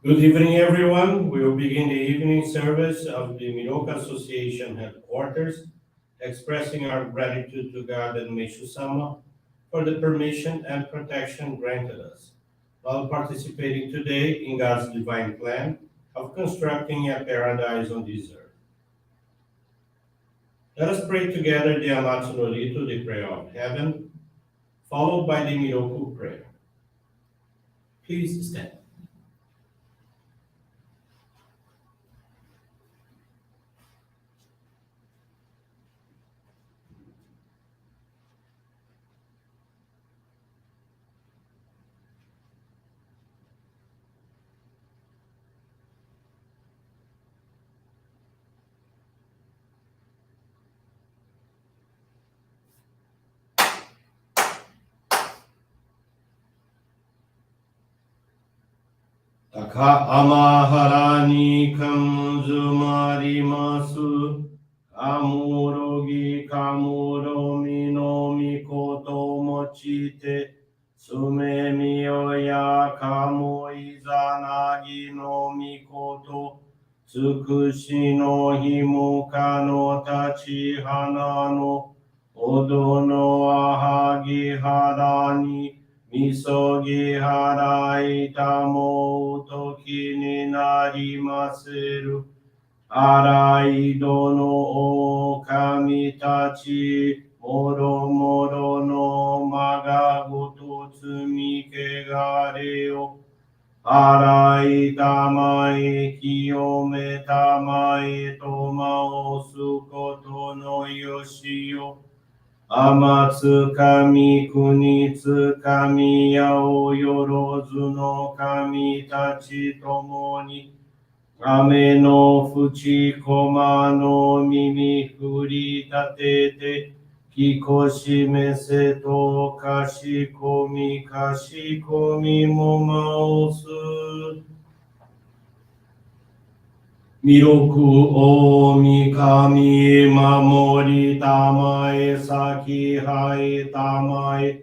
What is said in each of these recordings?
Good evening, everyone. We will begin the evening service of the Miroku Association headquarters, expressing our gratitude to God and Meishu-sama for the permission and protection granted us while participating today in God's divine plan of constructing a paradise on this earth. Let us pray together the Amatsu-Norito, the prayer of heaven, followed by the Miroku Prayer. Please stand. Taka amahara ni kamuzumarimasu, kamurogi kamuromi no mikoto mochite, sumemi oya kamu izanagi no mikoto, tsukushi no himuka no tachihana no, odo no ahagi harani, Misogi harai tamo toki ni narimaseru. Arai dono o kami tachi. Moro moro no maga goto tsumi kegare o. Arai tamae kiyome tamae toma o sukoto no yoshi o. Amatsu-kami kunitsu-kami yaoyorozu no kami tachi tomo ni ame no fuchi koma no mimi furi tatete kikoshi mese to kashikomi mo maosu. Miroku o mikami mamori tamae saki hai tamae.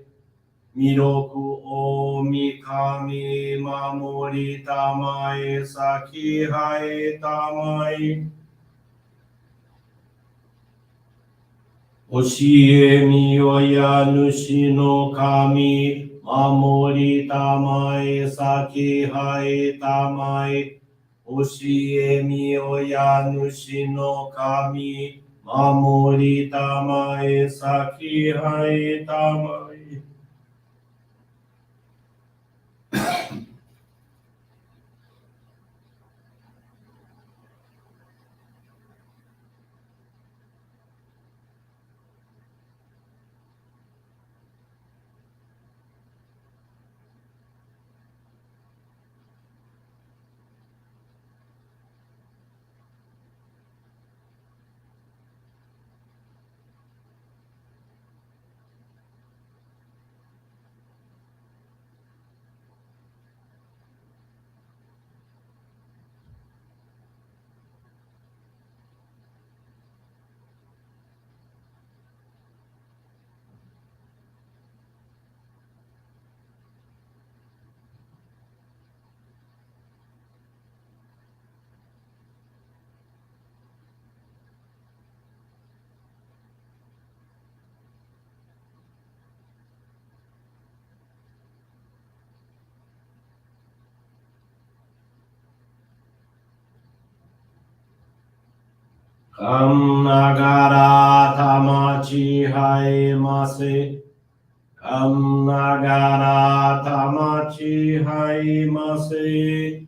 Miroku o mikami mamori tamae saki hai tamae. Oshie mi oya nushi no kami mamori tamae saki hai tamae. Oshie mi oya nushi no kami mamori tamae saki hai tamae. Kam nagara tamachi hai mase. Kam nagara tamachi hai mase.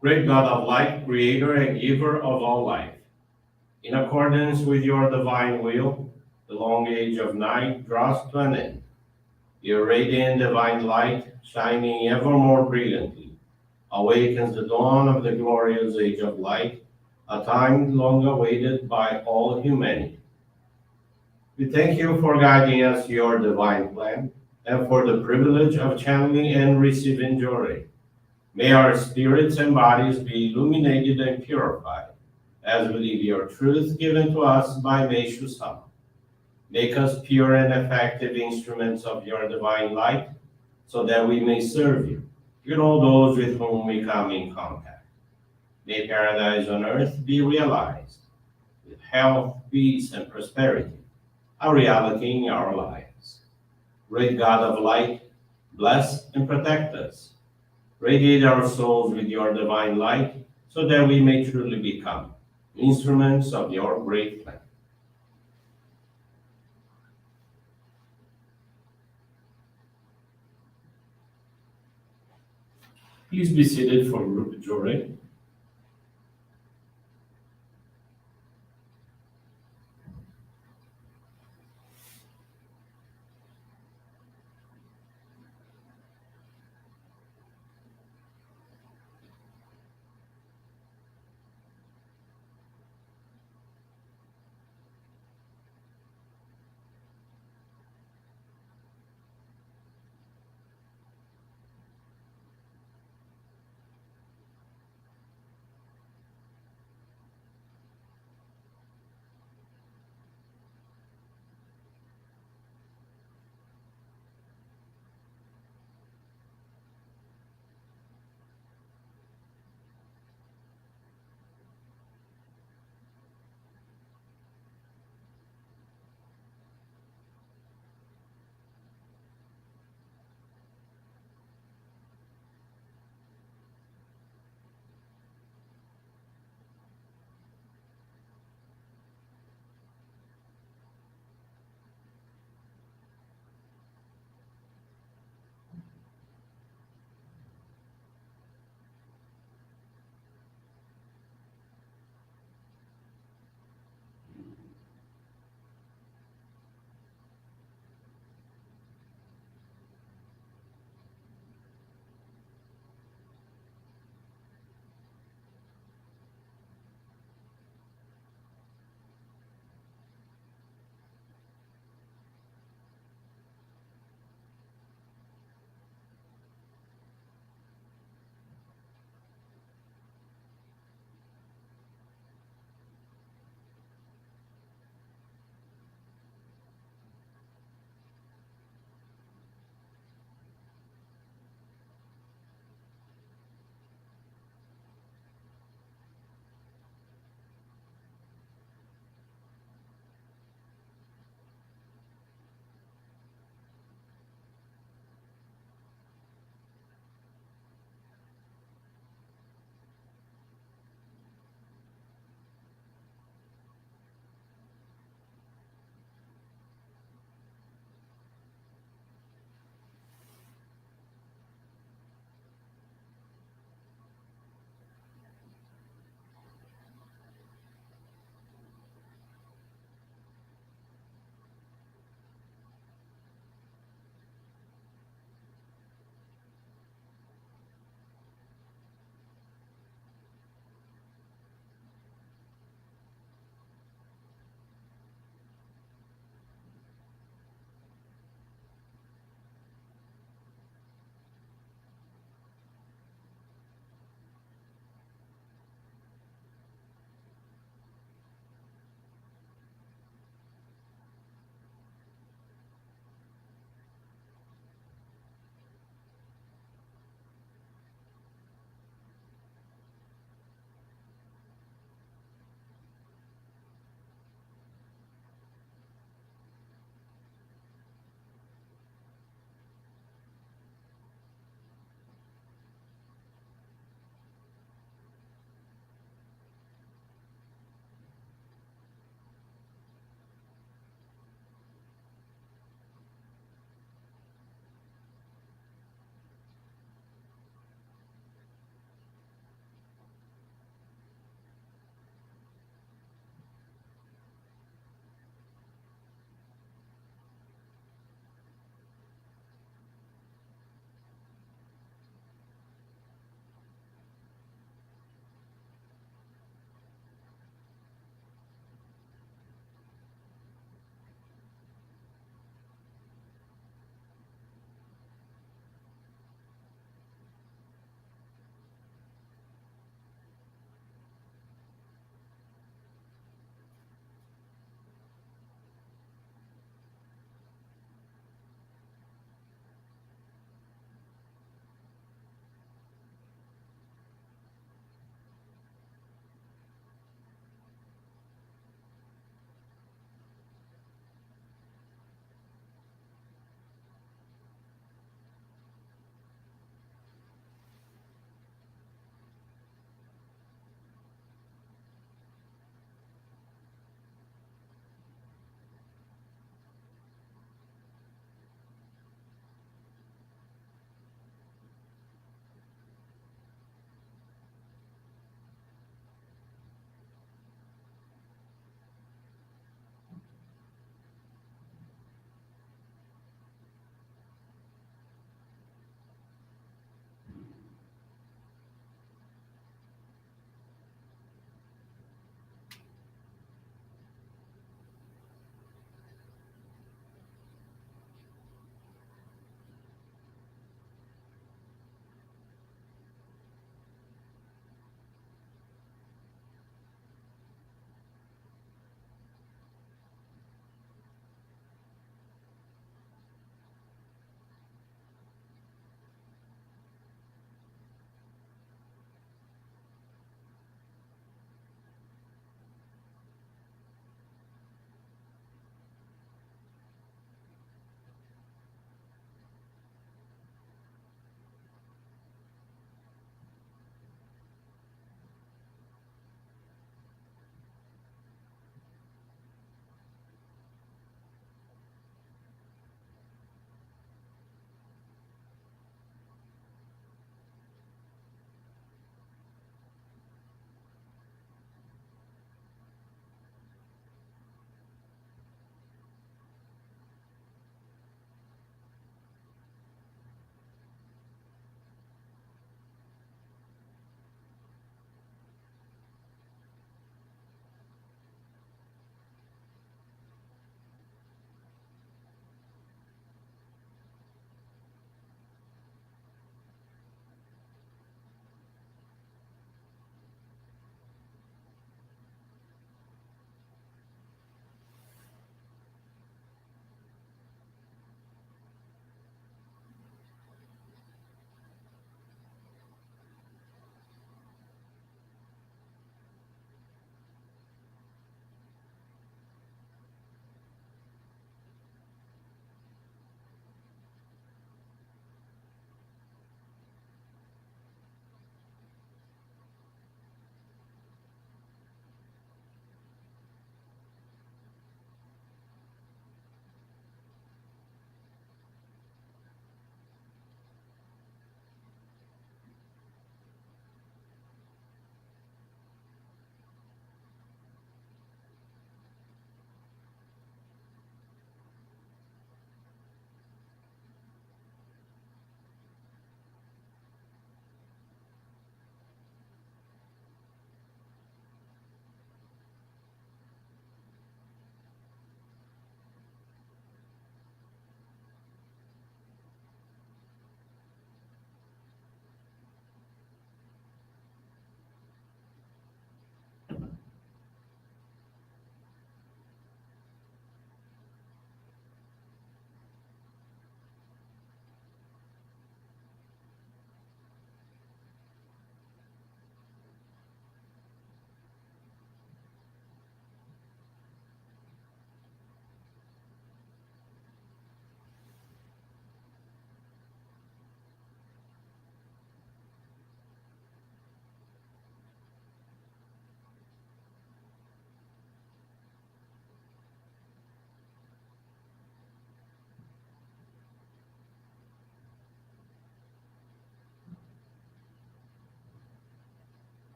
Great God of light, creator and giver of all life, in accordance with your divine will, the long age of night draws to an end. Your radiant divine light, shining ever more brilliantly, awakens the dawn of the glorious age of light, a time long awaited by all humanity. We thank you for guiding us to your divine plan and for the privilege of channeling and receiving Johrei. May our spirits and bodies be illuminated and purified as we live your truth given to us by Meishu-sama. Make us pure and effective instruments of your divine light so that we may serve you and all those with whom we come in contact. May paradise on earth be realized with health, peace, and prosperity, a reality in our lives. Great God of light, bless and protect us. Radiate our souls with your divine light so that we may truly become instruments of your great plan. Please be seated for group Johrei.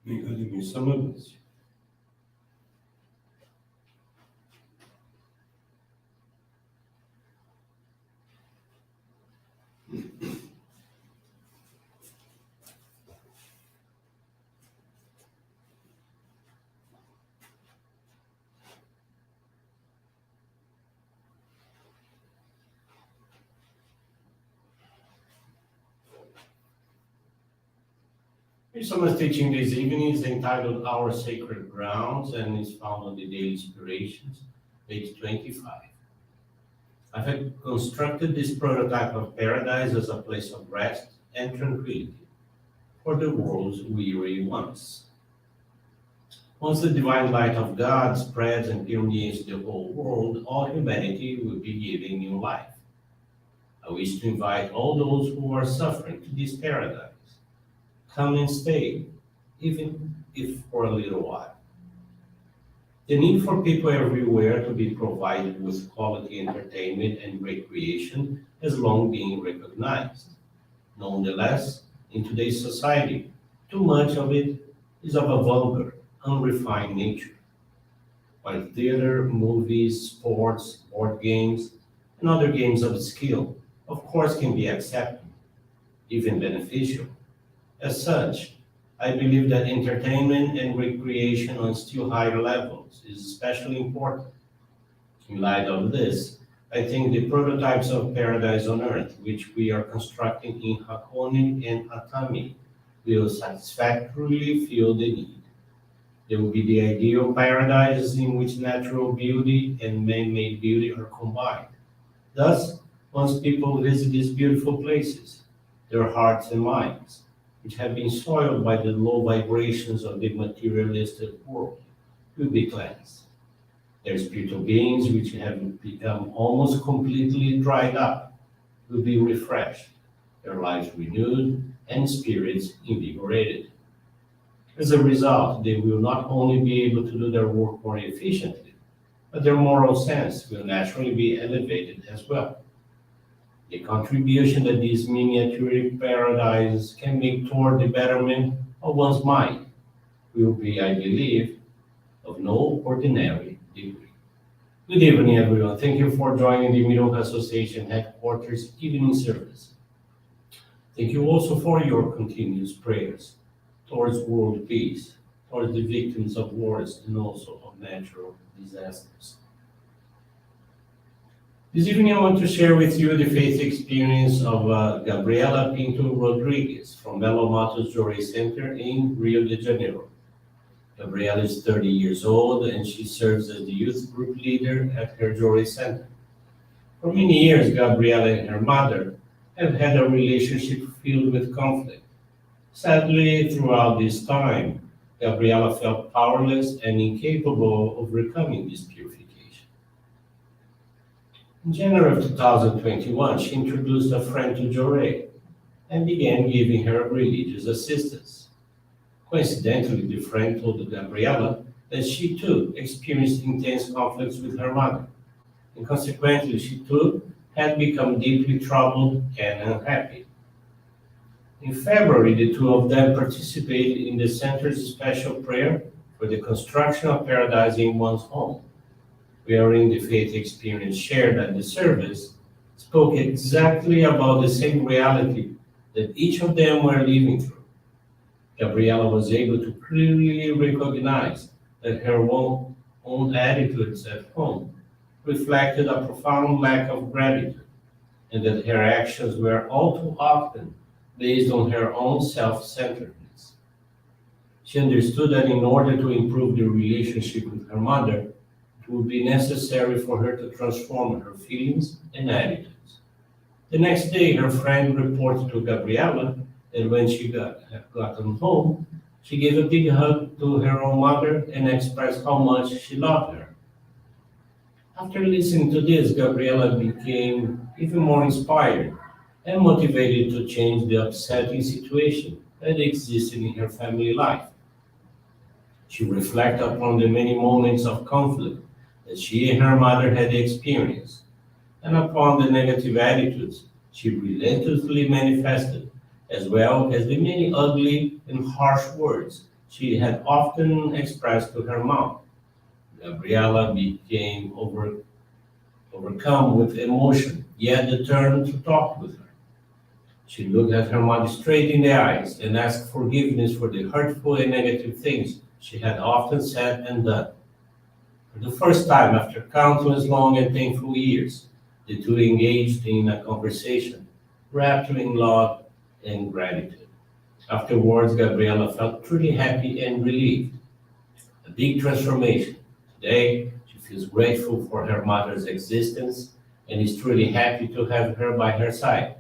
Meishu-sama. Meishu-sama's teaching this evening is entitled Our Sacred Grounds and is found on the Daily Inspirations, page 25. I have constructed this prototype of paradise as a place of rest and tranquility for the world's weary ones. Once the divine light of God spreads and permeates the whole world, all humanity will be given new life. I wish to invite all those who are suffering to this paradise. Come and stay, even if for a little while. The need for people everywhere to be provided with quality entertainment and recreation has long been recognized. Nonetheless, in today's society, too much of it is of a vulgar, unrefined nature. While theater, movies, sports, board games, and other games of skill, of course, can be accepted, even beneficial. As such, I believe that entertainment and recreation on still higher levels is especially important. In light of this, I think the prototypes of paradise on earth, which we are constructing in Hakone and Atami, will satisfactorily fill the need. They will be the ideal paradise in which natural beauty and man-made beauty are combined. Thus, once people visit these beautiful places, their hearts and minds, which have been soiled by the low vibrations of the materialistic world, will be cleansed. Their spiritual beings, which have become almost completely dried up, will be refreshed, their lives renewed, and spirits invigorated. As a result, they will not only be able to do their work more efficiently, but their moral sense will naturally be elevated as well. The contribution that these miniature paradises can make toward the betterment of one's mind will be, I believe, of no ordinary degree. Good evening, everyone. Thank you for joining the Miroku Association headquarters evening service. Thank you also for your continuous prayers towards world peace, towards the victims of wars and also of natural disasters. This evening, I want to share with you the faith experience of Gabriela Pinto Rodriguez from Belo Matos Johrei Center in Rio de Janeiro. Gabriela is 30 years old and she serves as the youth group leader at her Johrei Center. For many years, Gabriela and her mother have had a relationship filled with conflict. Sadly, throughout this time, Gabriela felt powerless and incapable of overcoming this purification. In January of 2021, she introduced a friend to Johrei and began giving her religious assistance. Coincidentally, the friend told Gabriela that she too experienced intense conflicts with her mother, and consequently, she too had become deeply troubled and unhappy. In February, the two of them participated in the center's special prayer for the construction of paradise in one's home, wherein the faith experience shared at the service spoke exactly about the same reality that each of them were living through. Gabriela was able to clearly recognize that her own attitudes at home reflected a profound lack of gratitude, and that her actions were all too often based on her own self-centeredness. She understood that in order to improve the relationship with her mother, it would be necessary for her to transform her feelings and attitudes. The next day, her friend reported to Gabriela that when she had gotten home, she gave a big hug to her own mother and expressed how much she loved her. After listening to this, Gabriela became even more inspired and motivated to change the upsetting situation that existed in her family life. She reflected upon the many moments of conflict that she and her mother had experienced, and upon the negative attitudes she relentlessly manifested, as well as the many ugly and harsh words she had often expressed to her mom. Gabriella became overcome with emotion, yet determined to talk with her. She looked at her mother straight in the eyes and asked forgiveness for the hurtful and negative things she had often said and done. For the first time after countless long and painful years, the two engaged in a conversation wrapped in love and gratitude. Afterwards, Gabriella felt truly happy and relieved. A big transformation. Today, she feels grateful for her mother's existence and is truly happy to have her by her side.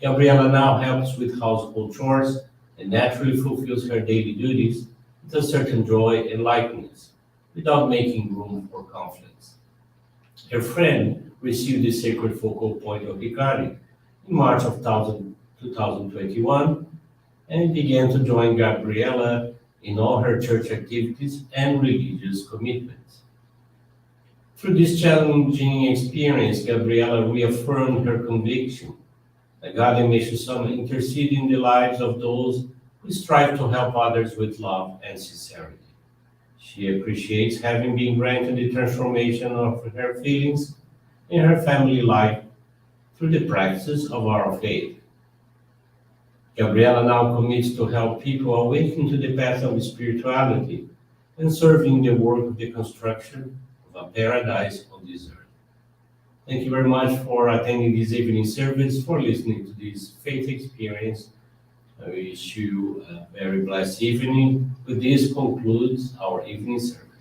Gabriella now helps with household chores and naturally fulfills her daily duties with a certain joy and lightness, without making room for conflicts. Her friend received the sacred focal point of Hikari in March of 2021 and began to join Gabriella in all her church activities and religious commitments. Through this challenging experience, Gabriella reaffirmed her conviction that God and Meishu-sama intercede in the lives of those who strive to help others with love and sincerity. She appreciates having been granted the transformation of her feelings in her family life through the practices of our faith. Gabriella now commits to help people awaken to the path of spirituality and serving the work of the construction of a paradise on this earth. Thank you very much for attending this evening service, for listening to this faith experience. I wish you a very blessed evening. With this concludes our evening service.